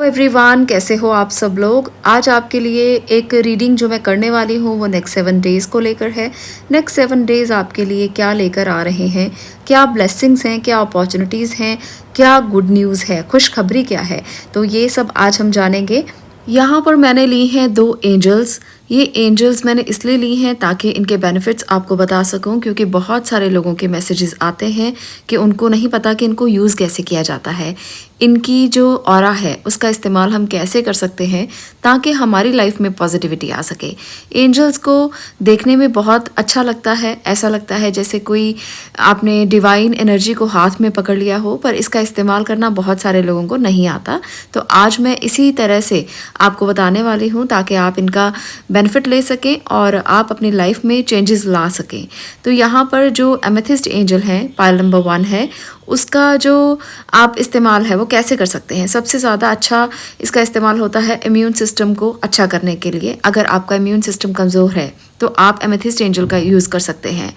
Everyone, कैसे हो आप सब लोग। आज आपके लिए एक रीडिंग जो मैं करने वाली हूँ वो नेक्स्ट 7 डेज़ को लेकर है। नेक्स्ट 7 डेज़ आपके लिए क्या लेकर आ रहे हैं, क्या ब्लेसिंग्स हैं, क्या अपॉर्चुनिटीज़ हैं, क्या गुड न्यूज़ है, खुशखबरी क्या है, तो ये सब आज हम जानेंगे। यहाँ पर मैंने ली हैं 2 एंजल्स। ये एंजल्स मैंने इसलिए ली हैं ताकि इनके बेनिफिट्स आपको बता सकूं, क्योंकि बहुत सारे लोगों के मैसेजेस आते हैं कि उनको नहीं पता कि इनको यूज़ कैसे किया जाता है। इनकी जो ऑरा है उसका इस्तेमाल हम कैसे कर सकते हैं ताकि हमारी लाइफ में पॉजिटिविटी आ सके। एंजल्स को देखने में बहुत अच्छा लगता है, ऐसा लगता है जैसे कोई आपने डिवाइन एनर्जी को हाथ में पकड़ लिया हो, पर इसका इस्तेमाल करना बहुत सारे लोगों को नहीं आता। तो आज मैं इसी तरह से आपको बताने वाली हूँ ताकि आप इनका बेनिफिट ले सकें और आप अपनी लाइफ में चेंजेस ला सकें। तो यहाँ पर जो एमेथिस्ट एंजल है, पायल नंबर 1 है, उसका जो आप इस्तेमाल है वो कैसे कर सकते हैं। सबसे ज़्यादा अच्छा इसका इस्तेमाल होता है इम्यून सिस्टम को अच्छा करने के लिए। अगर आपका इम्यून सिस्टम कमज़ोर है तो आप एमेथिस्ट एंजल का यूज़ कर सकते हैं।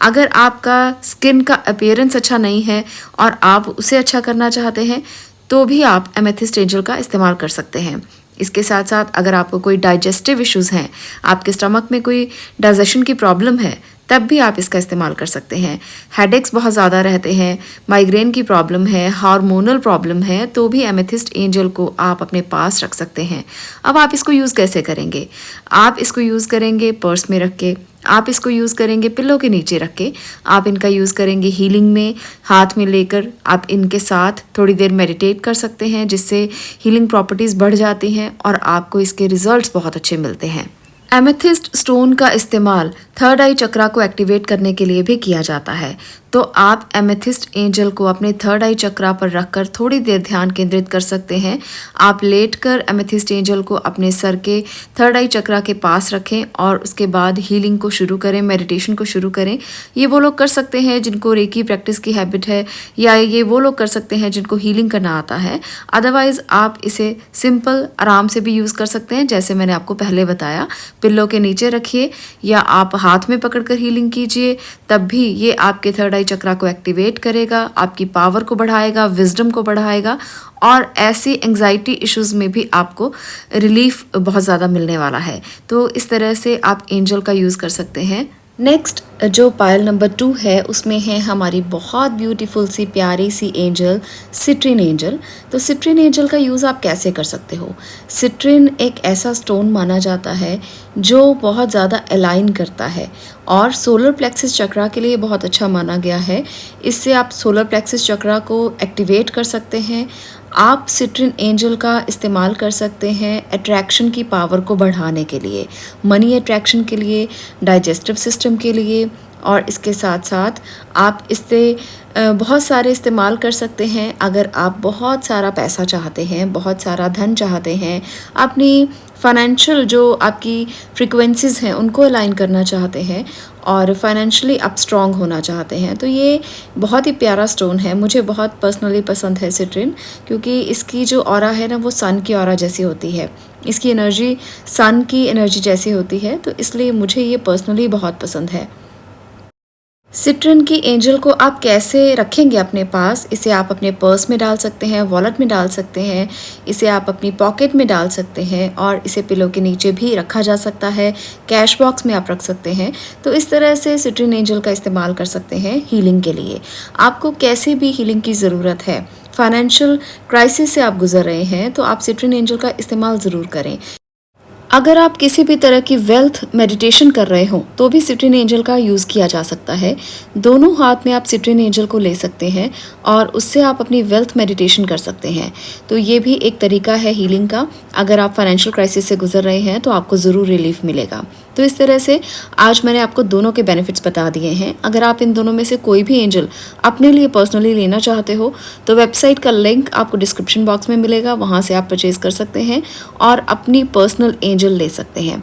अगर आपका स्किन का अपीयरेंस अच्छा नहीं है और आप उसे अच्छा करना चाहते हैं तो भी आप एमेथिस्ट एंजल का इस्तेमाल कर सकते हैं। इसके साथ साथ अगर आपको कोई डाइजेस्टिव इश्यूज़ हैं, आपके स्टमक में कोई डाइजेशन की प्रॉब्लम है, तब भी आप इसका इस्तेमाल कर सकते हैं। हेडेक्स बहुत ज़्यादा रहते हैं, माइग्रेन की प्रॉब्लम है, हार्मोनल प्रॉब्लम है, तो भी एमेथिस्ट एंजल को आप अपने पास रख सकते हैं। अब आप इसको यूज़ कैसे करेंगे? आप इसको यूज़ करेंगे पर्स में रख के, आप इसको यूज़ करेंगे पिल्लो के नीचे रख के, आप इनका यूज़ करेंगे हीलिंग में हाथ में लेकर। आप इनके साथ थोड़ी देर मेडिटेट कर सकते हैं जिससे हीलिंग प्रॉपर्टीज़ बढ़ जाती हैं और आपको इसके रिजल्ट्स बहुत अच्छे मिलते हैं। एमेथिस्ट स्टोन का इस्तेमाल थर्ड आई चक्रा को एक्टिवेट करने के लिए भी किया जाता है। तो आप एमेथिस्ट एंजल को अपने थर्ड आई चक्रा पर रखकर थोड़ी देर ध्यान केंद्रित कर सकते हैं। आप लेटकर एमेथिस्ट एंजल को अपने सर के थर्ड आई चक्रा के पास रखें और उसके बाद हीलिंग को शुरू करें, मेडिटेशन को शुरू करें। ये वो लोग कर सकते हैं जिनको रेकी प्रैक्टिस की हैबिट है, या ये वो लोग कर सकते हैं जिनको हीलिंग करना आता है। अदरवाइज़ आप इसे सिंपल आराम से भी यूज़ कर सकते हैं, जैसे मैंने आपको पहले बताया। पिल्लो के नीचे रखिए या आप हाथ में पकड़कर हीलिंग कीजिए, तब भी ये आपके थर्ड आई चक्रा को एक्टिवेट करेगा, आपकी पावर को बढ़ाएगा, विजडम को बढ़ाएगा और ऐसी एंग्जाइटी इश्यूज़ में भी आपको रिलीफ बहुत ज़्यादा मिलने वाला है। तो इस तरह से आप एंजल का यूज़ कर सकते हैं। नेक्स्ट जो पायल नंबर 2 है उसमें है हमारी बहुत ब्यूटीफुल सी प्यारी सी एंजल, सिट्रिन एंजल। तो सिट्रिन एंजल का यूज़ आप कैसे कर सकते हो? सिट्रिन एक ऐसा स्टोन माना जाता है जो बहुत ज़्यादा अलाइन करता है और सोलर प्लेक्सिस चक्रा के लिए बहुत अच्छा माना गया है। इससे आप सोलर प्लेक्सिस चक्रा को एक्टिवेट कर सकते हैं। आप सिट्रिन एंजल का इस्तेमाल कर सकते हैं अट्रैक्शन की पावर को बढ़ाने के लिए, मनी अट्रैक्शन के लिए, डाइजेस्टिव सिस्टम के लिए, और इसके साथ साथ आप इससे बहुत सारे इस्तेमाल कर सकते हैं। अगर आप बहुत सारा पैसा चाहते हैं, बहुत सारा धन चाहते हैं, अपनी फाइनेंशियल जो आपकी फ्रीक्वेंसीज़ हैं उनको अलाइन करना चाहते हैं और फाइनेंशियली आप स्ट्रॉन्ग होना चाहते हैं, तो ये बहुत ही प्यारा स्टोन है। मुझे बहुत पर्सनली पसंद है सिट्रिन, क्योंकि इसकी जो ऑरा है ना वो सन की ऑरा जैसी होती है। इसकी एनर्जी सन की एनर्जी जैसी होती है, तो इसलिए मुझे ये पर्सनली बहुत पसंद है। सिट्रिन की एंजल को आप कैसे रखेंगे अपने पास? इसे आप अपने पर्स में डाल सकते हैं, वॉलेट में डाल सकते हैं, इसे आप अपनी पॉकेट में डाल सकते हैं और इसे पिलो के नीचे भी रखा जा सकता है, कैश बॉक्स में आप रख सकते हैं। तो इस तरह से सिट्रिन एंजल का इस्तेमाल कर सकते हैं हीलिंग के लिए। आपको कैसे भी हीलिंग की ज़रूरत है, फाइनेंशियल क्राइसिस से आप गुजर रहे हैं, तो आप सिट्रिन एंजल का इस्तेमाल ज़रूर करें। अगर आप किसी भी तरह की वेल्थ मेडिटेशन कर रहे हो तो भी सिट्रिन एंजल का यूज़ किया जा सकता है। दोनों हाथ में आप सिट्रिन एंजल को ले सकते हैं और उससे आप अपनी वेल्थ मेडिटेशन कर सकते हैं। तो ये भी एक तरीका है हीलिंग का। अगर आप फाइनेंशियल क्राइसिस से गुजर रहे हैं तो आपको ज़रूर रिलीफ मिलेगा। तो इस तरह से आज मैंने आपको दोनों के बेनिफिट्स बता दिए हैं। अगर आप इन दोनों में से कोई भी एंजल अपने लिए पर्सनली लेना चाहते हो तो वेबसाइट का लिंक आपको डिस्क्रिप्शन बॉक्स में मिलेगा, वहाँ से आप परचेज़ कर सकते हैं और अपनी पर्सनल एंजल ले सकते हैं।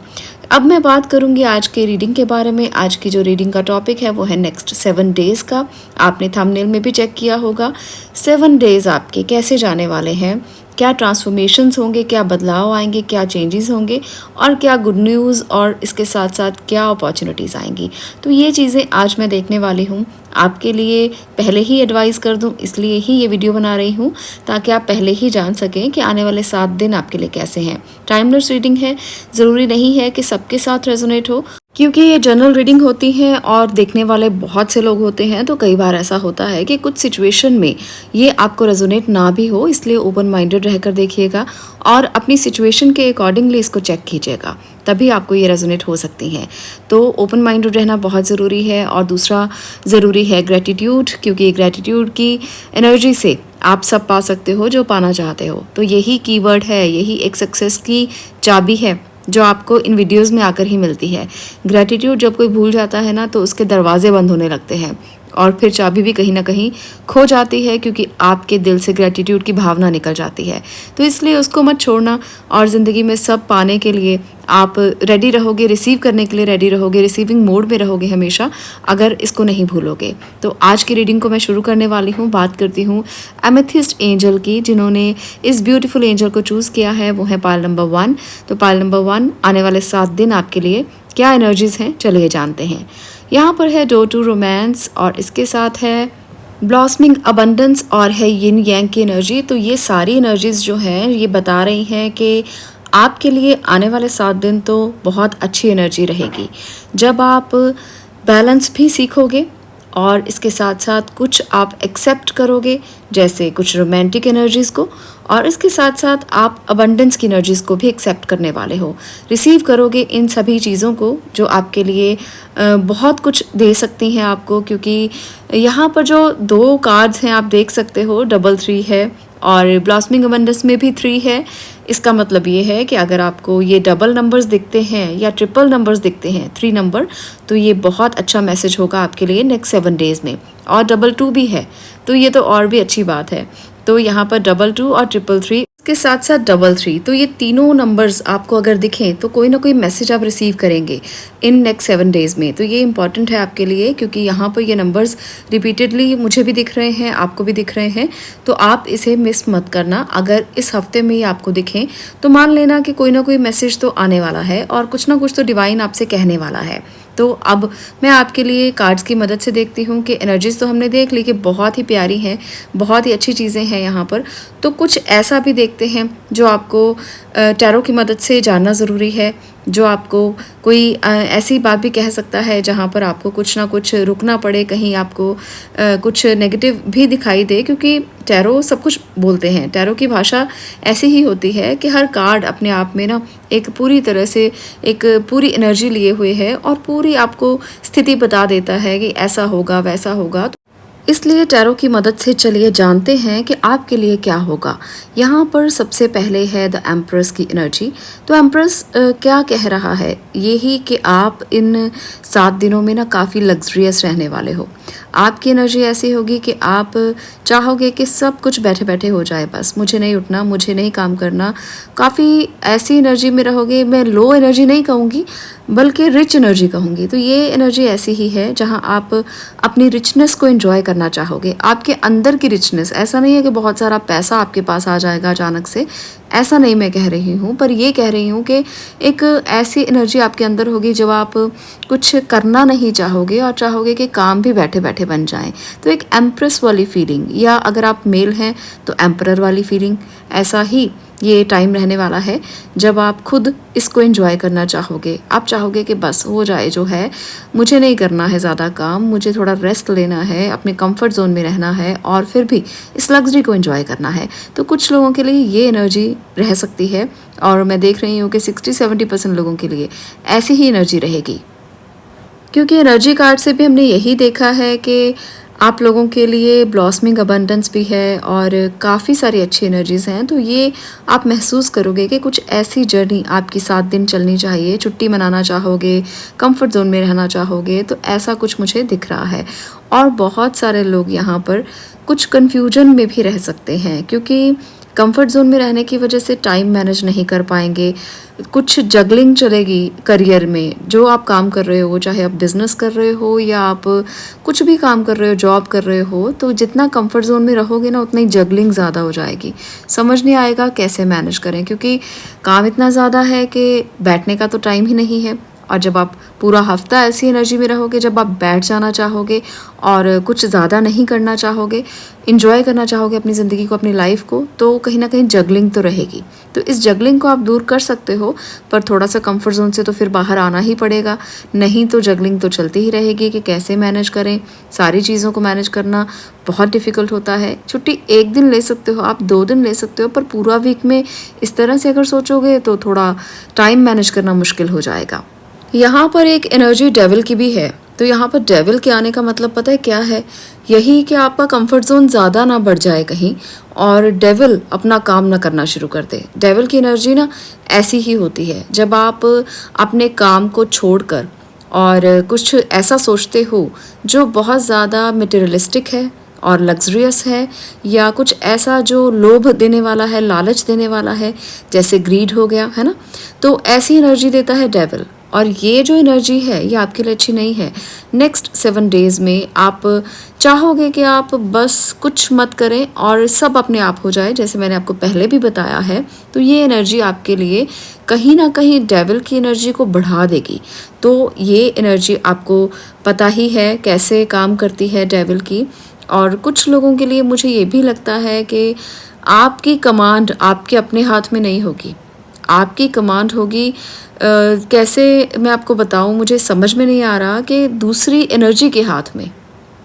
अब मैं बात करूंगी आज के रीडिंग के बारे में। आज की जो रीडिंग का टॉपिक है वो है नेक्स्ट 7 डेज़ का। आपने थंबनेल में भी चेक किया होगा। 7 डेज़ आपके कैसे जाने वाले हैं, क्या ट्रांसफॉर्मेशंस होंगे, क्या बदलाव आएंगे, क्या चेंजेस होंगे और क्या गुड न्यूज़ और इसके साथ साथ क्या अपॉर्चुनिटीज़ आएंगी। तो ये चीज़ें आज मैं देखने वाली हूँ। आपके लिए पहले ही एडवाइस कर दूं, इसलिए ही ये वीडियो बना रही हूँ ताकि आप पहले ही जान सकें कि आने वाले 7 दिन आपके लिए कैसे हैं। टाइमलेस रीडिंग है, ज़रूरी नहीं है कि सबके साथ रेजोनेट हो, क्योंकि ये जनरल रीडिंग होती है और देखने वाले बहुत से लोग होते हैं, तो कई बार ऐसा होता है कि कुछ सिचुएशन में ये आपको रेजोनेट ना भी हो, इसलिए ओपन माइंडेड रहकर देखिएगा और अपनी सिचुएशन के अकॉर्डिंगली इसको चेक कीजिएगा, तभी आपको ये रेजोनेट हो सकती हैं। तो ओपन माइंडेड रहना बहुत ज़रूरी है। और दूसरा ज़रूरी है ग्रेटिट्यूड, क्योंकि ग्रेटिट्यूड की एनर्जी से आप सब पा सकते हो जो पाना चाहते हो। तो यही कीवर्ड है, यही एक सक्सेस की चाबी है जो आपको इन वीडियोस में आकर ही मिलती है। ग्रेटिट्यूड जब कोई भूल जाता है ना, तो उसके दरवाजे बंद होने लगते हैं और फिर चाबी भी कहीं ना कहीं खो जाती है, क्योंकि आपके दिल से ग्रेटिट्यूड की भावना निकल जाती है। तो इसलिए उसको मत छोड़ना और ज़िंदगी में सब पाने के लिए आप रेडी रहोगे, रिसीव करने के लिए रेडी रहोगे, रिसीविंग मोड में रहोगे हमेशा, अगर इसको नहीं भूलोगे। तो आज की रीडिंग को मैं शुरू करने वाली हूँ। बात करती हूँ एमेथिस्ट एंजल की, जिन्होंने इस ब्यूटीफुल एंजल को चूज़ किया है, वो है पायल नंबर 1। तो पायल नंबर 1, आने वाले 7 दिन आपके लिए क्या एनर्जीज़ हैं, चलिए जानते हैं। यहाँ पर है डोर टू रोमांस और इसके साथ है ब्लॉसमिंग अबंडेंस और है यिन यांग की एनर्जी। तो ये सारी एनर्जीज जो हैं ये बता रही हैं कि आपके लिए आने वाले 7 दिन तो बहुत अच्छी एनर्जी रहेगी, जब आप बैलेंस भी सीखोगे और इसके साथ साथ कुछ आप एक्सेप्ट करोगे, जैसे कुछ रोमांटिक एनर्जीज़ को, और इसके साथ साथ आप अबंडेंस की एनर्जीज़ को भी एक्सेप्ट करने वाले हो, रिसीव करोगे इन सभी चीज़ों को जो आपके लिए बहुत कुछ दे सकती हैं आपको। क्योंकि यहाँ पर जो 2 कार्ड्स हैं आप देख सकते हो, डबल 3 है और ब्लॉसमिंग अबंडेंस में भी 3 है। इसका मतलब ये है कि अगर आपको ये डबल नंबर्स दिखते हैं या ट्रिपल नंबर्स दिखते हैं, 3 नंबर, तो ये बहुत अच्छा मैसेज होगा आपके लिए नेक्स्ट 7 डेज़ में। और डबल 2 भी है, तो ये तो और भी अच्छी बात है। तो यहाँ पर डबल 2 और ट्रिपल 3 के साथ साथ डबल 3, तो ये तीनों नंबर्स आपको अगर दिखें तो कोई ना कोई मैसेज आप रिसीव करेंगे इन नेक्स्ट 7 डेज़ में। तो ये इंपॉर्टेंट है आपके लिए, क्योंकि यहाँ पर ये नंबर्स रिपीटेडली मुझे भी दिख रहे हैं, आपको भी दिख रहे हैं, तो आप इसे मिस मत करना। अगर इस हफ्ते में ही आपको दिखें तो मान लेना कि कोई ना कोई मैसेज तो आने वाला है और कुछ ना कुछ तो डिवाइन आपसे कहने वाला है। तो अब मैं आपके लिए कार्ड्स की मदद से देखती हूँ कि एनर्जीज़ तो हमने देख ली कि बहुत ही प्यारी हैं, बहुत ही अच्छी चीज़ें हैं यहाँ पर। तो कुछ ऐसा भी देखते हैं जो आपको टैरो की मदद से जानना ज़रूरी है, जो आपको कोई ऐसी बात भी कह सकता है जहाँ पर आपको कुछ ना कुछ रुकना पड़े, कहीं आपको कुछ नेगेटिव भी दिखाई दे, क्योंकि टैरो सब कुछ बोलते हैं। टैरो की भाषा ऐसी ही होती है कि हर कार्ड अपने आप में ना एक पूरी तरह से एक पूरी एनर्जी लिए हुए है और पूरी आपको स्थिति बता देता है कि ऐसा होगा वैसा होगा। इसलिए टैरो की मदद से चलिए जानते हैं कि आपके लिए क्या होगा। यहाँ पर सबसे पहले है द एम्प्रेस की एनर्जी। तो एम्प्रेस क्या कह रहा है, यही कि आप इन 7 दिनों में ना काफ़ी लग्जरियस रहने वाले हो। आपकी एनर्जी ऐसी होगी कि आप चाहोगे कि सब कुछ बैठे बैठे हो जाए, बस मुझे नहीं उठना, मुझे नहीं काम करना। काफ़ी ऐसी एनर्जी में रहोगे, मैं लो एनर्जी नहीं कहूँगी बल्कि रिच एनर्जी कहूँगी। तो ये एनर्जी ऐसी ही है जहाँ आप अपनी रिचनेस को एंजॉय करना चाहोगे, आपके अंदर की रिचनेस। ऐसा नहीं है कि बहुत सारा पैसा आपके पास आ जाएगा अचानक से, ऐसा नहीं मैं कह रही हूँ, पर ये कह रही हूँ कि एक ऐसी एनर्जी आपके अंदर होगी जब आप कुछ करना नहीं चाहोगे और चाहोगे कि काम भी बैठे बैठे बन जाएं। तो एक एम्प्रेस वाली फीलिंग, या अगर आप मेल हैं तो एम्परर वाली फीलिंग, ऐसा ही ये टाइम रहने वाला है जब आप खुद इसको एंजॉय करना चाहोगे। आप चाहोगे कि बस हो जाए जो है, मुझे नहीं करना है ज़्यादा काम, मुझे थोड़ा रेस्ट लेना है, अपने कंफर्ट जोन में रहना है और फिर भी इस लग्जरी को एंजॉय करना है। तो कुछ लोगों के लिए ये एनर्जी रह सकती है और मैं देख रही हूँ कि 60-70% लोगों के लिए ऐसी ही एनर्जी रहेगी, क्योंकि एनर्जी कार्ड से भी हमने यही देखा है कि आप लोगों के लिए ब्लॉसमिंग अबंडेंस भी है और काफ़ी सारी अच्छी एनर्जीज़ हैं। तो ये आप महसूस करोगे कि कुछ ऐसी जर्नी आपकी 7 दिन चलनी चाहिए, छुट्टी मनाना चाहोगे, कंफर्ट जोन में रहना चाहोगे, तो ऐसा कुछ मुझे दिख रहा है। और बहुत सारे लोग यहाँ पर कुछ कन्फ्यूजन में भी रह सकते हैं, क्योंकि कंफर्ट जोन में रहने की वजह से टाइम मैनेज नहीं कर पाएंगे। कुछ जगलिंग चलेगी करियर में, जो आप काम कर रहे हो, चाहे आप बिजनेस कर रहे हो या आप कुछ भी काम कर रहे हो, जॉब कर रहे हो, तो जितना कंफर्ट जोन में रहोगे ना उतना ही जगलिंग ज़्यादा हो जाएगी। समझ नहीं आएगा कैसे मैनेज करें, क्योंकि काम इतना ज़्यादा है कि बैठने का तो टाइम ही नहीं है और जब आप पूरा हफ्ता ऐसी एनर्जी में रहोगे, जब आप बैठ जाना चाहोगे और कुछ ज़्यादा नहीं करना चाहोगे, इंजॉय करना चाहोगे अपनी ज़िंदगी को, अपनी लाइफ को, तो कहीं ना कहीं जगलिंग तो रहेगी। तो इस जगलिंग को आप दूर कर सकते हो, पर थोड़ा सा कंफर्ट जोन से तो फिर बाहर आना ही पड़ेगा, नहीं तो जगलिंग तो चलती ही रहेगी कि कैसे मैनेज करें। सारी चीज़ों को मैनेज करना बहुत डिफ़िकल्ट होता है। छुट्टी 1 दिन ले सकते हो आप, 2 दिन ले सकते हो, पर पूरा वीक में इस तरह से अगर सोचोगे तो थोड़ा टाइम मैनेज करना मुश्किल हो जाएगा। यहाँ पर एक एनर्जी डेविल की भी है। तो यहाँ पर डेविल के आने का मतलब पता है क्या है? यही कि आपका कंफर्ट जोन ज़्यादा ना बढ़ जाए कहीं और डेविल अपना काम ना करना शुरू कर दे। डेविल की एनर्जी ना ऐसी ही होती है, जब आप अपने काम को छोड़कर और कुछ ऐसा सोचते हो जो बहुत ज़्यादा मटेरियलिस्टिक है और लग्जरियस है, या कुछ ऐसा जो लोभ देने वाला है, लालच देने वाला है, जैसे ग्रीड हो गया, है ना। तो ऐसी एनर्जी देता है डेविल, और ये जो एनर्जी है ये आपके लिए अच्छी नहीं है। नेक्स्ट 7 डेज़ में आप चाहोगे कि आप बस कुछ मत करें और सब अपने आप हो जाए, जैसे मैंने आपको पहले भी बताया है। तो ये एनर्जी आपके लिए कहीं ना कहीं डेविल की एनर्जी को बढ़ा देगी। तो ये एनर्जी आपको पता ही है कैसे काम करती है डेविल की। और कुछ लोगों के लिए मुझे ये भी लगता है कि आपकी कमांड आपके अपने हाथ में नहीं होगी, आपकी कमांड होगी कैसे मैं आपको बताऊं, मुझे समझ में नहीं आ रहा, कि दूसरी एनर्जी के हाथ में।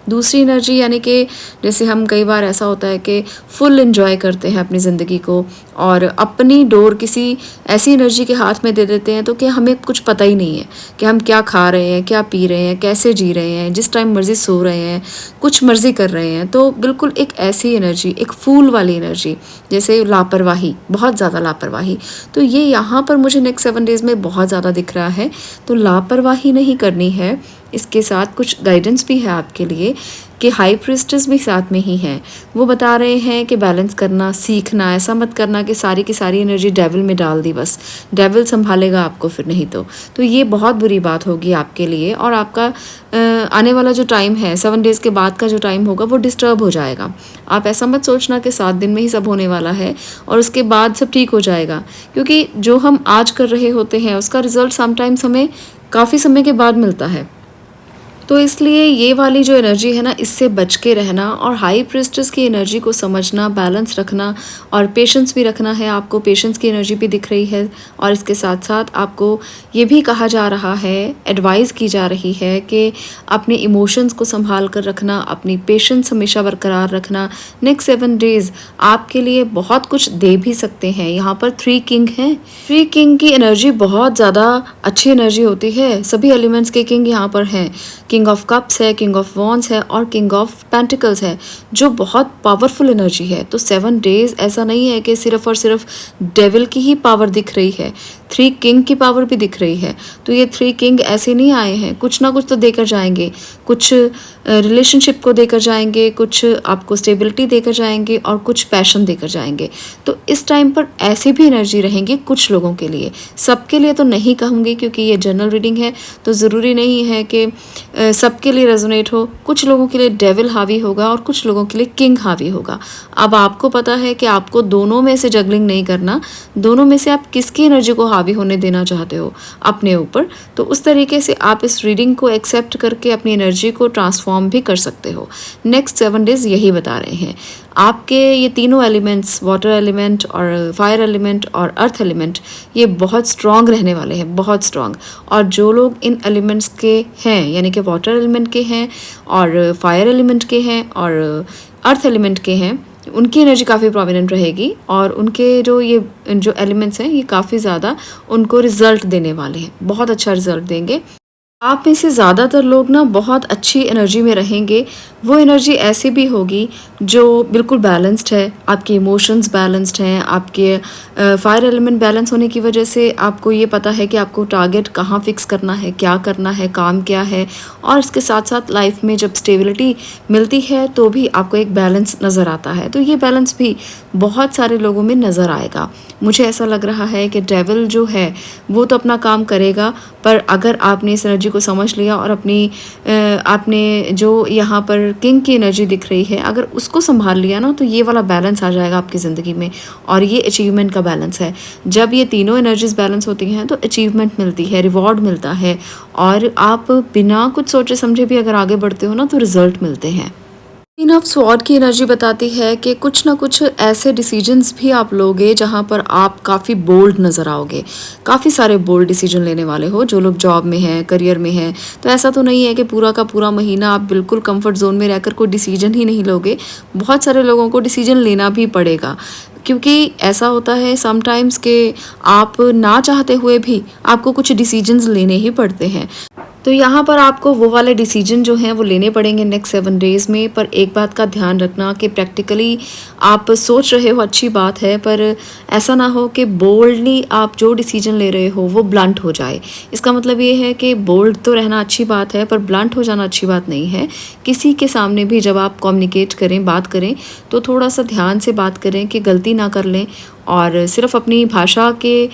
दूसरी एनर्जी यानी कि जैसे हम कई बार ऐसा होता है कि फुल एंजॉय करते हैं अपनी ज़िंदगी को और अपनी डोर किसी ऐसी एनर्जी के हाथ में दे देते हैं, तो कि हमें कुछ पता ही नहीं है कि हम क्या खा रहे हैं, क्या पी रहे हैं, कैसे जी रहे हैं, जिस टाइम मर्जी सो रहे हैं, कुछ मर्जी कर रहे हैं। तो बिल्कुल एक ऐसी एनर्जी, एक फूल वाली एनर्जी, जैसे लापरवाही, बहुत ज़्यादा लापरवाही। तो ये यहाँ पर मुझे नेक्स्ट 7 डेज़ में बहुत ज़्यादा दिख रहा है। तो लापरवाही नहीं करनी है, इसके साथ कुछ गाइडेंस भी है आपके लिए कि हाई प्रिस्टेस भी साथ में ही हैं। वो बता रहे हैं कि बैलेंस करना सीखना, ऐसा मत करना कि सारी की सारी एनर्जी डेविल में डाल दी, बस डेविल संभालेगा आपको फिर, नहीं तो ये बहुत बुरी बात होगी आपके लिए। और आपका आने वाला जो टाइम है, 7 डेज़ के बाद का जो टाइम होगा, वो डिस्टर्ब हो जाएगा। आप ऐसा मत सोचना कि 7 दिन में ही सब होने वाला है और उसके बाद सब ठीक हो जाएगा, क्योंकि जो हम आज कर रहे होते हैं उसका रिजल्ट समटाइम्स हमें काफ़ी समय के बाद मिलता है। तो इसलिए ये वाली जो एनर्जी है ना, इससे बच के रहना और हाई प्रिस्टेस की एनर्जी को समझना, बैलेंस रखना और पेशेंस भी रखना है। आपको पेशेंस की एनर्जी भी दिख रही है और इसके साथ साथ आपको ये भी कहा जा रहा है, एडवाइस की जा रही है कि अपने इमोशंस को संभाल कर रखना, अपनी पेशेंस हमेशा बरकरार रखना। नेक्स्ट 7 डेज़ आपके लिए बहुत कुछ दे भी सकते हैं। यहाँ पर 3 किंग हैं। 3 किंग की एनर्जी बहुत ज़्यादा अच्छी एनर्जी होती है। सभी एलिमेंट्स के किंग यहाँ पर हैं। किंग ऑफ कप्स है, किंग ऑफ वॉन्ड्स है और किंग ऑफ पेंटिकल्स है, जो बहुत पावरफुल एनर्जी है। तो 7 डेज़ ऐसा नहीं है कि सिर्फ और सिर्फ डेविल की ही पावर दिख रही है, 3 किंग की पावर भी दिख रही है। तो ये 3 किंग ऐसे नहीं आए हैं, कुछ ना कुछ तो देकर जाएंगे, कुछ रिलेशनशिप को देकर जाएंगे, कुछ आपको स्टेबिलिटी देकर जाएंगे और कुछ पैशन देकर जाएंगे। तो इस टाइम पर ऐसे भी एनर्जी रहेंगी कुछ लोगों के लिए, सबके लिए तो नहीं कहूँगी क्योंकि ये जनरल रीडिंग है, तो ज़रूरी नहीं है कि सबके लिए रेजोनेट हो। कुछ लोगों के लिए डेविल हावी होगा और कुछ लोगों के लिए किंग हावी होगा। अब आपको पता है कि आपको दोनों में से जगलिंग नहीं करना, दोनों में से आप किसकी एनर्जी को हावी होने देना चाहते हो अपने ऊपर। तो उस तरीके से आप इस रीडिंग को एक्सेप्ट करके अपनी एनर्जी को ट्रांसफॉर्म भी कर सकते हो। नेक्स्ट 7 डेज़ यही बता रहे हैं। आपके ये तीनों एलिमेंट्स, वाटर एलिमेंट और फायर एलिमेंट और अर्थ एलिमेंट, ये बहुत स्ट्रॉन्ग रहने वाले हैं, बहुत स्ट्रॉन्ग। और जो लोग इन एलिमेंट्स के हैं, यानी कि वाटर एलिमेंट के हैं और फायर एलिमेंट के हैं और अर्थ एलिमेंट के हैं, उनकी एनर्जी काफ़ी प्रोमिनेंट रहेगी और उनके जो एलिमेंट्स हैं ये काफ़ी ज़्यादा उनको रिजल्ट देने वाले हैं, बहुत अच्छा रिजल्ट देंगे। आप में से ज़्यादातर लोग ना बहुत अच्छी एनर्जी में रहेंगे। वो एनर्जी ऐसी भी होगी जो बिल्कुल बैलेंस्ड है, आपके इमोशंस बैलेंस्ड हैं, आपके फायर एलिमेंट बैलेंस होने की वजह से आपको ये पता है कि आपको टारगेट कहाँ फिक्स करना है, क्या करना है, काम क्या है। और इसके साथ साथ लाइफ में जब स्टेबिलिटी मिलती है तो भी आपको एक बैलेंस नज़र आता है। तो ये बैलेंस भी बहुत सारे लोगों में नज़र आएगा। मुझे ऐसा लग रहा है कि डेविल जो है वो तो अपना काम करेगा, पर अगर आपने इस एनर्जी को समझ लिया और अपनी आपने जो यहाँ पर किंग की एनर्जी दिख रही है, अगर उसको उसको संभाल लिया ना, तो ये वाला बैलेंस आ जाएगा आपकी ज़िंदगी में, और ये अचीवमेंट का बैलेंस है। जब ये तीनों एनर्जीज बैलेंस होती हैं तो अचीवमेंट मिलती है, रिवॉर्ड मिलता है, और आप बिना कुछ सोचे समझे भी अगर आगे बढ़ते हो ना तो रिजल्ट मिलते हैं। क्वीन ऑफ स्वॉर्ड की एनर्जी बताती है कि कुछ ना कुछ ऐसे डिसीजंस भी आप लोगे जहां पर आप काफ़ी बोल्ड नज़र आओगे, काफ़ी सारे बोल्ड डिसीजन लेने वाले हो। जो लोग जॉब में हैं, करियर में हैं, तो ऐसा तो नहीं है कि पूरा का पूरा महीना आप बिल्कुल कंफर्ट जोन में रहकर कोई डिसीजन ही नहीं लोगे। बहुत सारे लोगों को डिसीजन लेना भी पड़ेगा, क्योंकि ऐसा होता है समटाइम्स कि आप ना चाहते हुए भी आपको कुछ डिसीजंस लेने ही पड़ते हैं। तो यहाँ पर आपको वो वाले डिसीजन जो हैं वो लेने पड़ेंगे नेक्स्ट 7 डेज़ में। पर एक बात का ध्यान रखना कि प्रैक्टिकली आप सोच रहे हो, अच्छी बात है, पर ऐसा ना हो कि बोल्डली आप जो डिसीजन ले रहे हो वो ब्लंट हो जाए। इसका मतलब ये है कि बोल्ड तो रहना अच्छी बात है, पर ब्लंट हो जाना अच्छी बात नहीं है। किसी के सामने भी जब आप कम्युनिकेट करें, बात करें, तो थोड़ा सा ध्यान से बात करें कि गलती ना कर लें, और सिर्फ अपनी भाषा के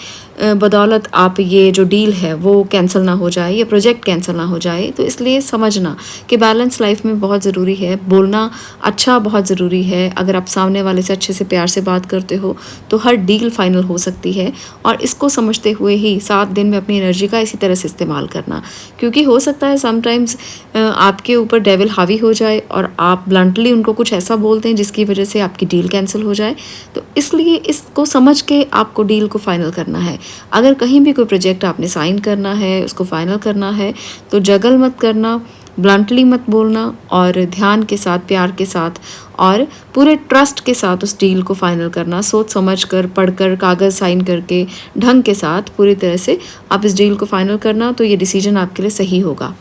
बदौलत आप ये जो डील है वो कैंसिल ना हो जाए, ये प्रोजेक्ट कैंसिल ना हो जाए। तो इसलिए समझना कि बैलेंस लाइफ में बहुत ज़रूरी है, बोलना अच्छा बहुत ज़रूरी है। अगर आप सामने वाले से अच्छे से प्यार से बात करते हो तो हर डील फाइनल हो सकती है, और इसको समझते हुए ही 7 दिन में अपनी एनर्जी का इसी तरह से इस्तेमाल करना, क्योंकि हो सकता है समटाइम्स आपके ऊपर डेविल हावी हो जाए और आप ब्लंटली उनको कुछ ऐसा बोलते हैं जिसकी वजह से आपकी डील कैंसिल हो जाए। तो इसलिए इसको समझ के आपको डील को फाइनल करना है। अगर कहीं भी कोई प्रोजेक्ट आपने साइन करना है, उसको फाइनल करना है, तो जगल मत करना, ब्लंटली मत बोलना, और ध्यान के साथ, प्यार के साथ और पूरे ट्रस्ट के साथ उस डील को फाइनल करना। सोच समझ कर, पढ़कर, कागज़ साइन करके, ढंग के साथ पूरी तरह से आप इस डील को फाइनल करना, तो ये डिसीजन आपके लिए सही होगा।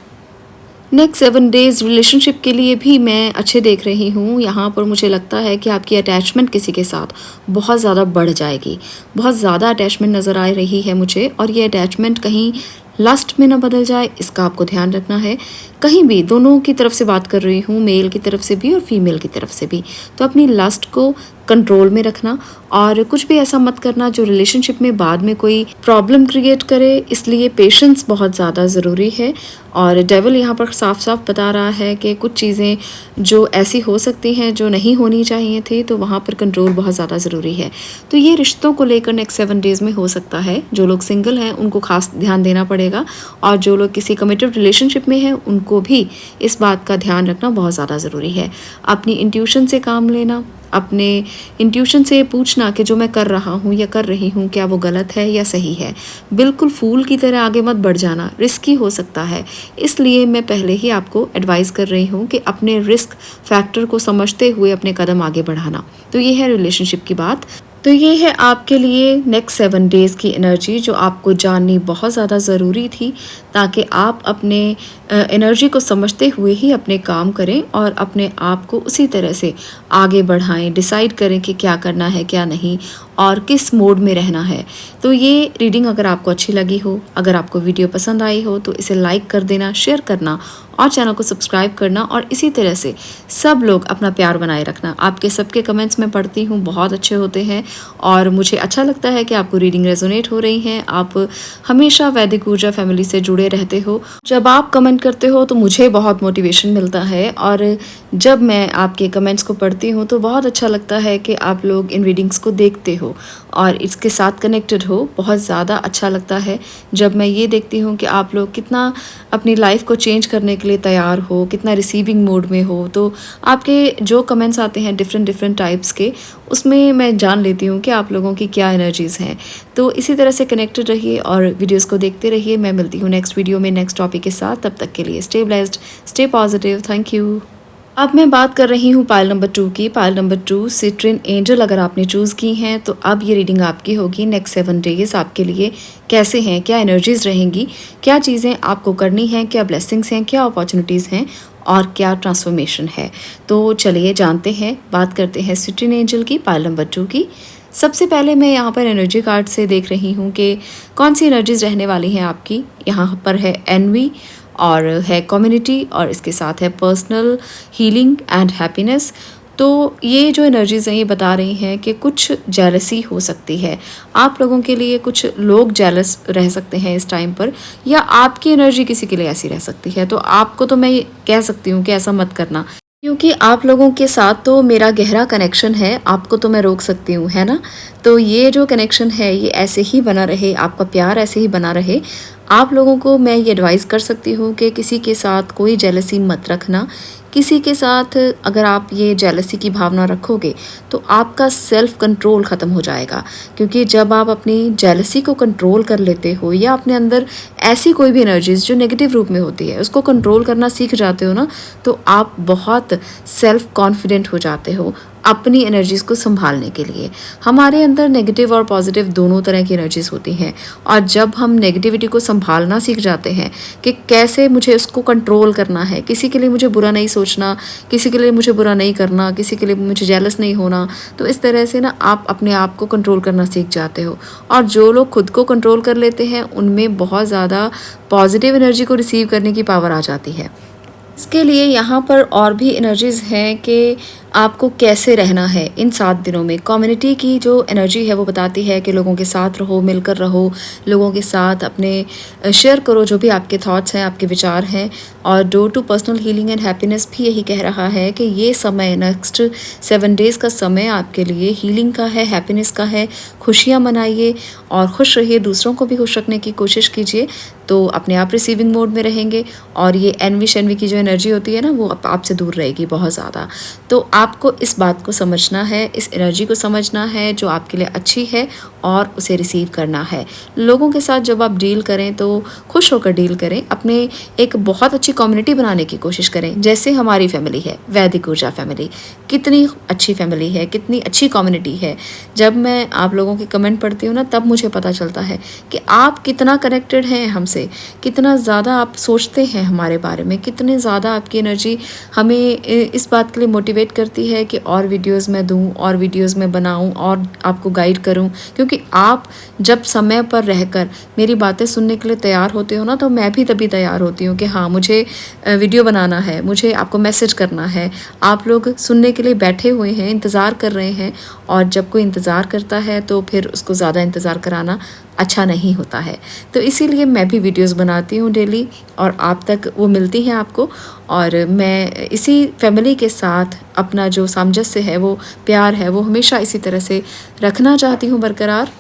नेक्स्ट 7 डेज़ रिलेशनशिप के लिए भी मैं अच्छे देख रही हूँ। यहाँ पर मुझे लगता है कि आपकी अटैचमेंट किसी के साथ बहुत ज़्यादा बढ़ जाएगी, बहुत ज़्यादा अटैचमेंट नज़र आ रही है मुझे, और ये अटैचमेंट कहीं लस्ट में ना बदल जाए, इसका आपको ध्यान रखना है। कहीं भी, दोनों की तरफ से बात कर रही हूँ, मेल की तरफ से भी और फीमेल की तरफ से भी, तो अपनी लस्ट को कंट्रोल में रखना, और कुछ भी ऐसा मत करना जो रिलेशनशिप में बाद में कोई प्रॉब्लम क्रिएट करे। इसलिए पेशेंस बहुत ज़्यादा ज़रूरी है, और डेविल यहाँ पर साफ साफ बता रहा है कि कुछ चीज़ें जो ऐसी हो सकती हैं जो नहीं होनी चाहिए थी, तो वहाँ पर कंट्रोल बहुत ज़्यादा ज़रूरी है। तो ये रिश्तों को लेकर नेक्स्ट 7 डेज़ में हो सकता है। जो लोग सिंगल हैं उनको खास ध्यान देना पड़ेगा, और जो लोग किसी कमिटेड रिलेशनशिप में हैं उनको भी इस बात का ध्यान रखना बहुत ज़्यादा ज़रूरी है। अपनी इंट्यूशन से काम लेना, अपने इंट्यूशन से पूछना कि जो मैं कर रहा हूँ या कर रही हूँ क्या वो गलत है या सही है। बिल्कुल फूल की तरह आगे मत बढ़ जाना, रिस्की हो सकता है। इसलिए मैं पहले ही आपको एडवाइस कर रही हूँ कि अपने रिस्क फैक्टर को समझते हुए अपने कदम आगे बढ़ाना। तो ये है रिलेशनशिप की बात। तो ये है आपके लिए नेक्स्ट 7 डेज़ की एनर्जी, जो आपको जाननी बहुत ज़्यादा ज़रूरी थी, ताकि आप अपने एनर्जी को समझते हुए ही अपने काम करें और अपने आप को उसी तरह से आगे बढ़ाएं, डिसाइड करें कि क्या करना है, क्या नहीं, और किस मोड में रहना है। तो ये रीडिंग अगर आपको अच्छी लगी हो, अगर आपको वीडियो पसंद आई हो, तो इसे लाइक कर देना, शेयर करना और चैनल को सब्सक्राइब करना, और इसी तरह से सब लोग अपना प्यार बनाए रखना। आपके सबके कमेंट्स मैं पढ़ती हूँ, बहुत अच्छे होते हैं, और मुझे अच्छा लगता है कि आपको रीडिंग रेजोनेट हो रही है। आप हमेशा वैदिक ऊर्जा फैमिली से जुड़े रहते हो। जब आप कमेंट करते हो तो मुझे बहुत मोटिवेशन मिलता है, और जब मैं आपके कमेंट्स को पढ़ती हूँ तो बहुत अच्छा लगता है कि आप लोग इन रीडिंग्स को देखते हो और इसके साथ कनेक्टेड हो। बहुत ज़्यादा अच्छा लगता है जब मैं ये देखती हूँ कि आप लोग कितना अपनी लाइफ को चेंज करने के लिए तैयार हो, कितना रिसीविंग मोड में हो। तो आपके जो कमेंट्स आते हैं डिफरेंट टाइप्स के, उसमें मैं जान लेती हूँ कि आप लोगों की क्या एनर्जीज़ हैं। तो इसी तरह से कनेक्टेड रहिए और वीडियोस को देखते रहिए। मैं मिलती हूँ नेक्स्ट वीडियो में नेक्स्ट टॉपिक के साथ। तब तक के लिए stay blessed, stay positive. Thank you. अब मैं बात कर रही हूँ पाइल नंबर 2 की। पाइल नंबर 2 सिट्रिन एंजल अगर आपने चूज़ की हैं तो अब ये रीडिंग आपकी होगी। नेक्स्ट 7 डेज आपके लिए कैसे हैं, क्या एनर्जीज़ रहेंगी, क्या चीज़ें आपको करनी हैं, क्या ब्लेसिंग्स हैं, क्या अपॉर्चुनिटीज़ हैं और क्या ट्रांसफॉर्मेशन है। तो चलिए जानते हैं, बात करते हैं सिट्रिन एंजल की, पाइल नंबर 2 की। सबसे पहले मैं यहाँ पर एनर्जी कार्ड से देख रही हूँ कि कौन सी एनर्जीज़ रहने वाली हैं आपकी। यहाँ पर है एनवी और है कम्युनिटी और इसके साथ है पर्सनल हीलिंग एंड हैप्पीनेस। तो ये जो एनर्जीज़ हैं ये बता रही हैं कि कुछ जेलसी हो सकती है आप लोगों के लिए, कुछ लोग जेलस रह सकते हैं इस टाइम पर, या आपकी एनर्जी किसी के लिए ऐसी रह सकती है। तो आपको तो मैं कह सकती हूँ कि ऐसा मत करना। क्योंकि आप लोगों के साथ तो मेरा गहरा कनेक्शन है, आपको तो मैं रोक सकती हूँ, है ना? तो ये जो कनेक्शन है ये ऐसे ही बना रहे, आपका प्यार ऐसे ही बना रहे। आप लोगों को मैं ये एडवाइस कर सकती हूँ कि किसी के साथ कोई जेलसी मत रखना। किसी के साथ अगर आप ये जेलसी की भावना रखोगे तो आपका सेल्फ कंट्रोल ख़त्म हो जाएगा, क्योंकि जब आप अपनी जेलसी को कंट्रोल कर लेते हो या अपने अंदर ऐसी कोई भी एनर्जीज जो नेगेटिव रूप में होती है उसको कंट्रोल करना सीख जाते हो ना, तो आप बहुत सेल्फ कॉन्फिडेंट हो जाते हो अपनी एनर्जीज़ को संभालने के लिए। हमारे अंदर नेगेटिव और पॉजिटिव दोनों तरह की एनर्जीज़ होती हैं, और जब हम नेगेटिविटी को संभालना सीख जाते हैं कि कैसे मुझे उसको कंट्रोल करना है, किसी के लिए मुझे बुरा नहीं सोचना, किसी के लिए मुझे बुरा नहीं करना, किसी के लिए मुझे जेलस नहीं होना, तो इस तरह से ना आप अपने आप को कंट्रोल करना सीख जाते हो। और जो लोग खुद को कंट्रोल कर लेते हैं उनमें बहुत ज़्यादा पॉजिटिव एनर्जी को रिसीव करने की पावर आ जाती है। इसके लिए यहाँ पर और भी एनर्जीज़ हैं कि आपको कैसे रहना है इन 7 दिनों में। कम्युनिटी की जो एनर्जी है वो बताती है कि लोगों के साथ रहो, मिलकर रहो, लोगों के साथ अपने शेयर करो जो भी आपके थॉट्स हैं, आपके विचार हैं। और door to personal healing and happiness भी यही कह रहा है कि ये समय नेक्स्ट 7 डेज़ का समय आपके लिए हीलिंग का है, हैप्पीनेस का है। खुशियाँ मनाइए और खुश रहिए, दूसरों को भी खुश रखने की कोशिश कीजिए, तो अपने आप रिसीविंग मोड में रहेंगे और ये एनवी शनवी की जो एनर्जी होती है ना वो आपसे दूर रहेगी बहुत ज़्यादा। तो आपको इस बात को समझना है, इस एनर्जी को समझना है जो आपके लिए अच्छी है और उसे रिसीव करना है। लोगों के साथ जब आप डील करें तो खुश होकर डील करें, अपने एक बहुत अच्छी कम्युनिटी बनाने की कोशिश करें। जैसे हमारी फैमिली है, वैदिक ऊर्जा फैमिली, कितनी अच्छी फैमिली है, कितनी अच्छी कम्युनिटी है। जब मैं आप लोगों के कमेंट पढ़ती हूँ ना तब मुझे पता चलता है कि आप कितना कनेक्टेड हैं हमसे, कितना ज़्यादा आप सोचते हैं हमारे बारे में, कितने ज़्यादा आपकी एनर्जी हमें इस बात के लिए मोटिवेट करती है कि और वीडियोस मैं दूँ और वीडियोस मैं बनाऊँ और आपको गाइड करूँ। क्योंकि आप जब समय पर रहकर मेरी बातें सुनने के लिए तैयार होते हो ना तो मैं भी तभी तैयार होती हूँ कि हाँ मुझे वीडियो बनाना है, मुझे आपको मैसेज करना है। आप लोग सुनने के लिए बैठे हुए हैं, इंतज़ार कर रहे हैं, और जब कोई इंतज़ार करता है तो फिर उसको ज़्यादा इंतज़ार कराना अच्छा नहीं होता है। तो इसीलिए मैं भी वीडियोस बनाती हूँ डेली और आप तक वो मिलती हैं आपको। और मैं इसी फैमिली के साथ अपना जो सामंजस्य है, वो प्यार है, वो हमेशा इसी तरह से रखना चाहती हूँ बरकरार।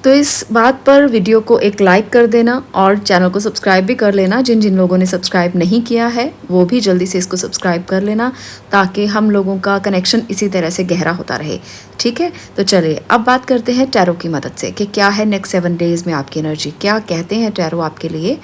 तो इस बात पर वीडियो को एक लाइक कर देना और चैनल को सब्सक्राइब भी कर लेना। जिन जिन लोगों ने सब्सक्राइब नहीं किया है वो भी जल्दी से इसको सब्सक्राइब कर लेना, ताकि हम लोगों का कनेक्शन इसी तरह से गहरा होता रहे। ठीक है, तो चलिए अब बात करते हैं टैरो की मदद से कि क्या है नेक्स्ट 7 डेज़ में आपकी एनर्जी, क्या कहते हैं टैरो आपके लिए।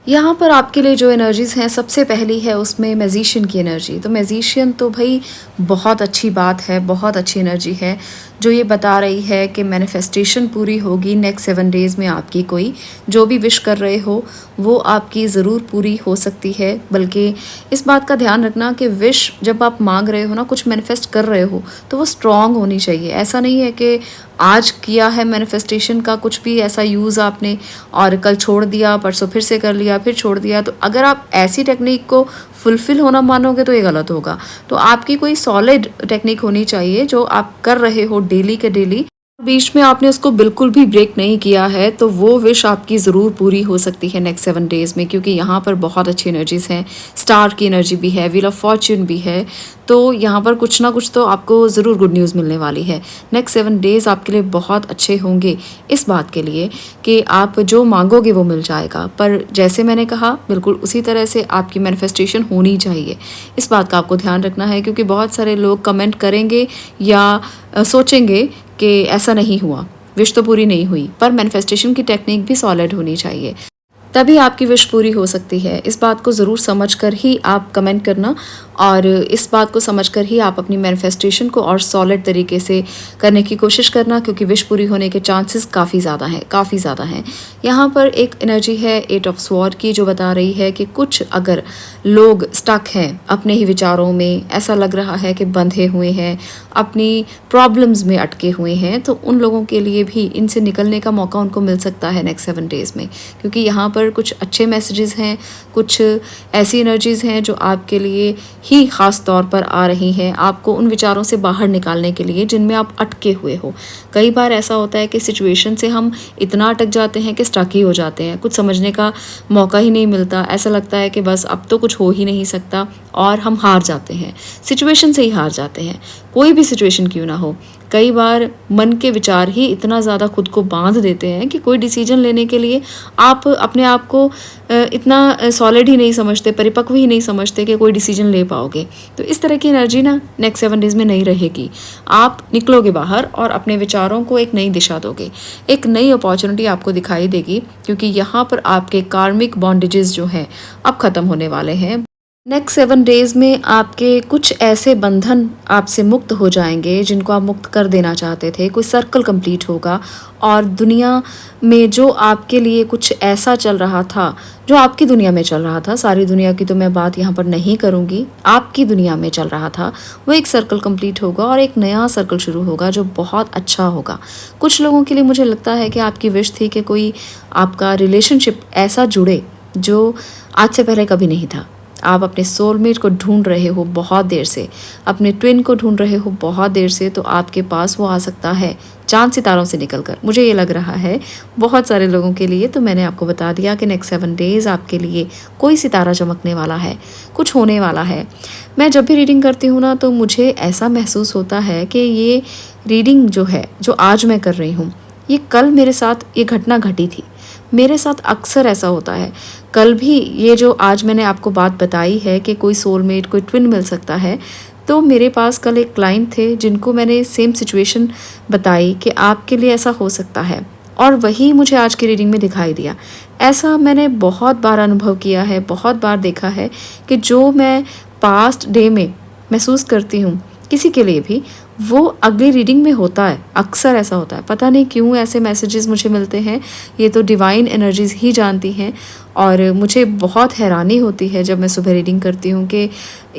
यहाँ पर आपके लिए जो एनर्जीज़ हैं, सबसे पहली है उसमें मैजिशियन की एनर्जी। तो मैजिशियन तो भाई बहुत अच्छी बात है, बहुत अच्छी एनर्जी है जो ये बता रही है कि मैनिफेस्टेशन पूरी होगी नेक्स्ट 7 डेज़ में आपकी। कोई जो भी विश कर रहे हो वो आपकी ज़रूर पूरी हो सकती है। बल्कि इस बात का ध्यान रखना कि विश जब आप मांग रहे हो ना, कुछ मैनिफेस्ट कर रहे हो, तो वो स्ट्रॉन्ग होनी चाहिए। ऐसा नहीं है कि आज किया है मैनिफेस्टेशन का कुछ भी ऐसा यूज़ आपने और कल छोड़ दिया, परसों फिर से कर लिया, फिर छोड़ दिया। तो अगर आप ऐसी टेक्निक को फुलफ़िल होना मानोगे तो ये गलत होगा। तो आपकी कोई सॉलिड टेक्निक होनी चाहिए जो आप कर रहे हो डेली के डेली, बीच में आपने उसको बिल्कुल भी ब्रेक नहीं किया है, तो वो विश आपकी ज़रूर पूरी हो सकती है नेक्स्ट 7 डेज़ में। क्योंकि यहाँ पर बहुत अच्छी एनर्जीज़ हैं, स्टार की एनर्जी भी है, व्हील ऑफ फॉर्च्यून भी है। तो यहाँ पर कुछ ना कुछ तो आपको ज़रूर गुड न्यूज़ मिलने वाली है। नेक्स्ट 7 डेज़ आपके लिए बहुत अच्छे होंगे इस बात के लिए कि आप जो मांगोगे वो मिल जाएगा। पर जैसे मैंने कहा बिल्कुल उसी तरह से आपकी मैनिफेस्टेशन होनी चाहिए, इस बात का आपको ध्यान रखना है। क्योंकि बहुत सारे लोग कमेंट करेंगे या सोचेंगे कि ऐसा नहीं हुआ, विश तो पूरी नहीं हुई, पर मैनिफेस्टेशन की टेक्निक भी सॉलिड होनी चाहिए, तभी आपकी विश पूरी हो सकती है। इस बात को ज़रूर समझकर ही आप कमेंट करना और इस बात को समझकर ही आप अपनी मैनिफेस्टेशन को और सॉलिड तरीके से करने की कोशिश करना, क्योंकि विश पूरी होने के चांसेस काफ़ी ज़्यादा हैं, काफ़ी ज़्यादा हैं। यहाँ पर एक एनर्जी है 8 ऑफ स्वॉर्ड की जो बता रही है कि कुछ अगर लोग स्टक हैं अपने ही विचारों में, ऐसा लग रहा है कि बंधे हुए हैं, अपनी प्रॉब्लम्स में अटके हुए हैं, तो उन लोगों के लिए भी इनसे निकलने का मौका उनको मिल सकता है नेक्स्ट 7 डेज़ में। क्योंकि यहाँ पर पर कुछ अच्छे मैसेजेस हैं, कुछ ऐसी एनर्जीज़ हैं जो आपके लिए ही ख़ास तौर पर आ रही हैं, आपको उन विचारों से बाहर निकालने के लिए जिनमें आप अटके हुए हो। कई बार ऐसा होता है कि सिचुएशन से हम इतना अटक जाते हैं कि स्टक ही हो जाते हैं, कुछ समझने का मौका ही नहीं मिलता। ऐसा लगता है कि बस अब तो कुछ हो ही नहीं सकता और हम हार जाते हैं, सिचुएशन से ही हार जाते हैं, कोई भी सिचुएशन क्यों ना हो। कई बार मन के विचार ही इतना ज़्यादा खुद को बांध देते हैं कि कोई डिसीजन लेने के लिए आप अपने आप को इतना सॉलिड ही नहीं समझते, परिपक्व ही नहीं समझते कि कोई डिसीजन ले पाओगे। तो इस तरह की एनर्जी ना नेक्स्ट 7 डेज़ में नहीं रहेगी। आप निकलोगे बाहर और अपने विचारों को एक नई दिशा दोगे, एक नई अपॉर्चुनिटी आपको दिखाई देगी, क्योंकि यहाँ पर आपके कार्मिक बॉन्डेजेस जो हैं अब ख़त्म होने वाले हैं। नेक्स्ट 7 डेज़ में आपके कुछ ऐसे बंधन आपसे मुक्त हो जाएंगे जिनको आप मुक्त कर देना चाहते थे। कोई सर्कल कंप्लीट होगा और दुनिया में जो आपके लिए कुछ ऐसा चल रहा था, जो आपकी दुनिया में चल रहा था, सारी दुनिया की तो मैं बात यहाँ पर नहीं करूँगी, आपकी दुनिया में चल रहा था, वो एक सर्कल कंप्लीट होगा और एक नया सर्कल शुरू होगा जो बहुत अच्छा होगा। कुछ लोगों के लिए मुझे लगता है कि आपकी विश थी कि कोई आपका रिलेशनशिप ऐसा जुड़े जो आज से पहले कभी नहीं था। आप अपने सोलमेट को ढूंढ रहे हो बहुत देर से, अपने ट्विन को ढूंढ रहे हो बहुत देर से, तो आपके पास वो आ सकता है चांद सितारों से निकलकर। मुझे ये लग रहा है बहुत सारे लोगों के लिए। तो मैंने आपको बता दिया कि नेक्स्ट 7 डेज़ आपके लिए कोई सितारा चमकने वाला है, कुछ होने वाला है। मैं जब भी रीडिंग करती हूँ ना, तो मुझे ऐसा महसूस होता है कि ये रीडिंग जो है, जो आज मैं कर रही हूँ, ये कल मेरे साथ ये घटना घटी थी। मेरे साथ अक्सर ऐसा होता है। कल भी ये जो आज मैंने आपको बात बताई है कि कोई सोलमेट, कोई ट्विन मिल सकता है, तो मेरे पास कल एक क्लाइंट थे जिनको मैंने सेम सिचुएशन बताई कि आपके लिए ऐसा हो सकता है, और वही मुझे आज की रीडिंग में दिखाई दिया। ऐसा मैंने बहुत बार अनुभव किया है, बहुत बार देखा है कि जो मैं पास्ट डे में महसूस करती हूँ किसी के लिए भी, वो अगली रीडिंग में होता है। अक्सर ऐसा होता है, पता नहीं क्यों ऐसे मैसेजेस मुझे मिलते हैं। ये तो डिवाइन एनर्जीज ही जानती हैं, और मुझे बहुत हैरानी होती है जब मैं सुबह रीडिंग करती हूँ कि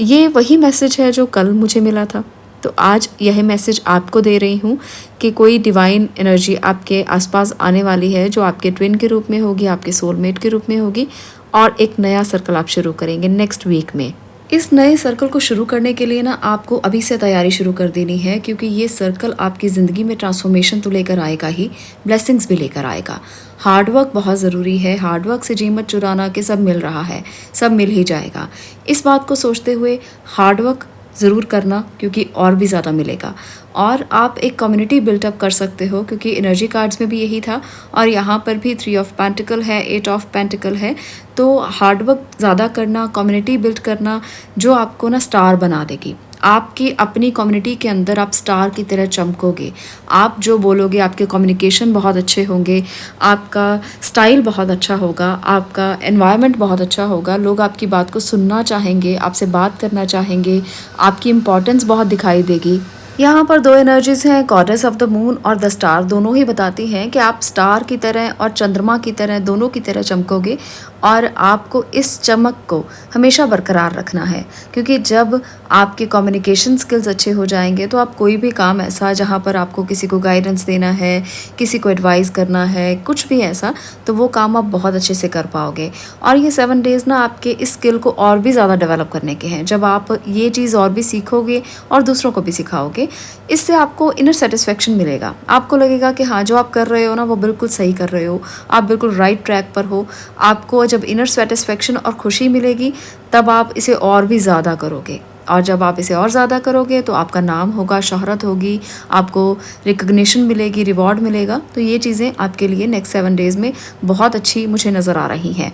ये वही मैसेज है जो कल मुझे मिला था। तो आज यह मैसेज आपको दे रही हूँ कि कोई डिवाइन एनर्जी आपके आसपास आने वाली है, जो आपके ट्विन के रूप में होगी, आपके सोलमेट के रूप में होगी, और एक नया सर्कल आप शुरू करेंगे नेक्स्ट वीक में। इस नए सर्कल को शुरू करने के लिए ना आपको अभी से तैयारी शुरू कर देनी है, क्योंकि ये सर्कल आपकी ज़िंदगी में ट्रांसफॉर्मेशन तो लेकर आएगा ही, ब्लेसिंग्स भी लेकर आएगा। हार्डवर्क बहुत ज़रूरी है। हार्डवर्क से जी मत चुराना कि सब मिल रहा है, सब मिल ही जाएगा। इस बात को सोचते हुए हार्डवर्क ज़रूर करना, क्योंकि और भी ज़्यादा मिलेगा। और आप एक कम्युनिटी बिल्टअप कर सकते हो, क्योंकि एनर्जी कार्ड्स में भी यही था, और यहाँ पर भी 3 ऑफ पेंटिकल है, 8 ऑफ पेंटिकल है। तो हार्डवर्क ज़्यादा करना, कम्युनिटी बिल्ड करना, जो आपको ना स्टार बना देगी। आपकी अपनी कम्युनिटी के अंदर आप स्टार की तरह चमकोगे। आप जो बोलोगे, आपके कम्युनिकेशन बहुत अच्छे होंगे, आपका स्टाइल बहुत अच्छा होगा, आपका एनवायरनमेंट बहुत अच्छा होगा, लोग आपकी बात को सुनना चाहेंगे, आपसे बात करना चाहेंगे, आपकी इम्पोर्टेंस बहुत दिखाई देगी। यहाँ पर 2 एनर्जीज हैं, गॉडेस ऑफ द मून और द स्टार। दोनों ही बताती हैं कि आप स्टार की तरह और चंद्रमा की तरह, दोनों की तरह चमकोगे, और आपको इस चमक को हमेशा बरकरार रखना है। क्योंकि जब आपके कम्युनिकेशन स्किल्स अच्छे हो जाएंगे, तो आप कोई भी काम ऐसा जहाँ पर आपको किसी को गाइडेंस देना है, किसी को एडवाइस करना है, कुछ भी ऐसा, तो वो काम आप बहुत अच्छे से कर पाओगे। और ये 7 डेज़ ना आपके इस स्किल को और भी ज़्यादा डेवलप करने के हैं। जब आप ये चीज़ और भी सीखोगे और दूसरों को भी सिखाओगे, इससे आपको इनर सेटिस्फेक्शन मिलेगा। आपको लगेगा कि हाँ, जो आप कर रहे हो ना, वो बिल्कुल सही कर रहे हो, आप बिल्कुल राइट ट्रैक पर हो। आपको जब इनर सेटिस्फेक्शन और खुशी मिलेगी, तब आप इसे और भी ज़्यादा करोगे, और जब आप इसे और ज़्यादा करोगे तो आपका नाम होगा, शोहरत होगी, आपको रिकग्निशन मिलेगी, रिवॉर्ड मिलेगा। तो ये चीज़ें आपके लिए नेक्स्ट 7 डेज़ में बहुत अच्छी मुझे नज़र आ रही हैं।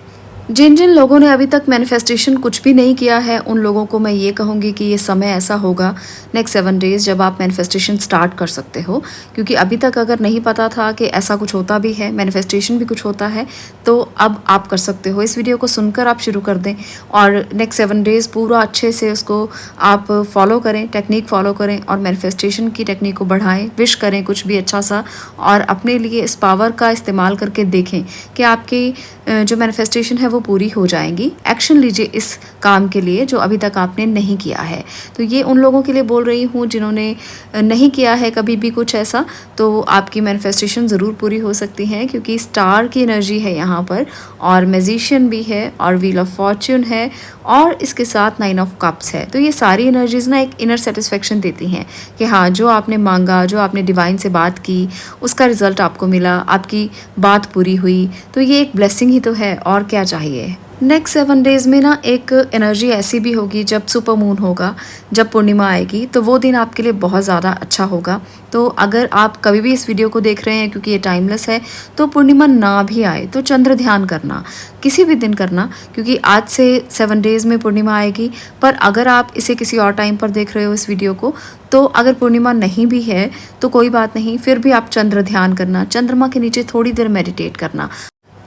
जिन जिन लोगों ने अभी तक मैनिफेस्टेशन कुछ भी नहीं किया है, उन लोगों को मैं ये कहूँगी कि ये समय ऐसा होगा नेक्स्ट 7 डेज़ जब आप मैनिफेस्टेशन स्टार्ट कर सकते हो। क्योंकि अभी तक अगर नहीं पता था कि ऐसा कुछ होता भी है, मैनिफेस्टेशन भी कुछ होता है, तो अब आप कर सकते हो। इस वीडियो को सुनकर आप शुरू कर दें, और नेक्स्ट 7 डेज़ पूरा अच्छे से उसको आप फॉलो करें, टेक्निक फॉलो करें, और मैनिफेस्टेशन की टेक्निक को बढ़ाएं, विश करें कुछ भी अच्छा सा, और अपने लिए इस पावर का इस्तेमाल करके देखें कि आपकी जो मैनिफेस्टेशन है वो वो पूरी हो जाएंगी। एक्शन लीजिए इस काम के लिए जो अभी तक आपने नहीं किया है। तो ये उन लोगों के लिए बोल रही हूँ जिन्होंने नहीं किया है कभी भी कुछ ऐसा, तो आपकी मैनिफेस्टेशन ज़रूर पूरी हो सकती है, क्योंकि स्टार की एनर्जी है यहाँ पर, और मैजिशियन भी है, और व्हील ऑफ फॉर्च्यून है, और इसके साथ 9 ऑफ कप्स है। तो ये सारी एनर्जीज ना एक इनर सेटिस्फेक्शन देती हैं कि हाँ, जो आपने मांगा, जो आपने डिवाइन से बात की, उसका रिजल्ट आपको मिला, आपकी बात पूरी हुई। तो ये एक ब्लेसिंग ही तो है, और क्या चाहिए। नेक्स्ट 7 डेज़ में ना एक एनर्जी ऐसी भी होगी जब सुपर मून होगा, जब पूर्णिमा आएगी, तो वो दिन आपके लिए बहुत ज़्यादा अच्छा होगा। तो अगर आप कभी भी इस वीडियो को देख रहे हैं, क्योंकि ये टाइमलेस है, तो पूर्णिमा ना भी आए तो चंद्र ध्यान करना, किसी भी दिन करना, क्योंकि आज से 7 डेज़ में पूर्णिमा आएगी। पर अगर आप इसे किसी और टाइम पर देख रहे हो इस वीडियो को, तो अगर पूर्णिमा नहीं भी है तो कोई बात नहीं, फिर भी आप चंद्र ध्यान करना, चंद्रमा के नीचे थोड़ी देर मेडिटेट करना।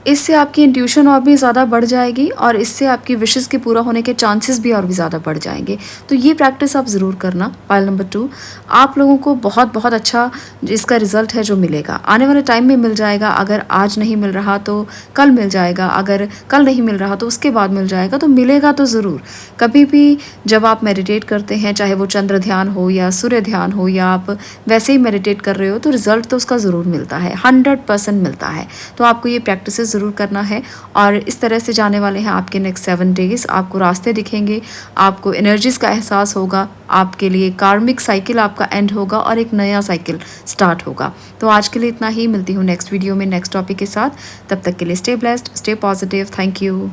इससे आपकी इंट्यूशन और भी ज़्यादा बढ़ जाएगी, और इससे आपकी विशेस के पूरा होने के चांसेस भी और भी ज़्यादा बढ़ जाएंगे। तो ये प्रैक्टिस आप ज़रूर करना। पाइल नंबर 2, आप लोगों को बहुत बहुत अच्छा इसका रिजल्ट है जो मिलेगा, आने वाले टाइम में मिल जाएगा। अगर आज नहीं मिल रहा तो कल मिल जाएगा, अगर कल नहीं मिल रहा तो उसके बाद मिल जाएगा, तो मिलेगा तो ज़रूर। कभी भी जब आप मेडिटेट करते हैं, चाहे वो चंद्र ध्यान हो या सूर्य ध्यान हो, या आप वैसे ही मेडिटेट कर रहे हो, तो रिजल्ट तो उसका ज़रूर मिलता है, 100% मिलता है। तो आपको ये प्रैक्टिस ज़रूर करना है, और इस तरह से जाने वाले हैं आपके नेक्स्ट 7 डेज़। आपको रास्ते दिखेंगे, आपको एनर्जीज का एहसास होगा, आपके लिए कार्मिक साइकिल आपका एंड होगा और एक नया साइकिल स्टार्ट होगा। तो आज के लिए इतना ही, मिलती हूँ नेक्स्ट वीडियो में नेक्स्ट टॉपिक के साथ। तब तक के लिए stay blessed, stay positive. Thank you.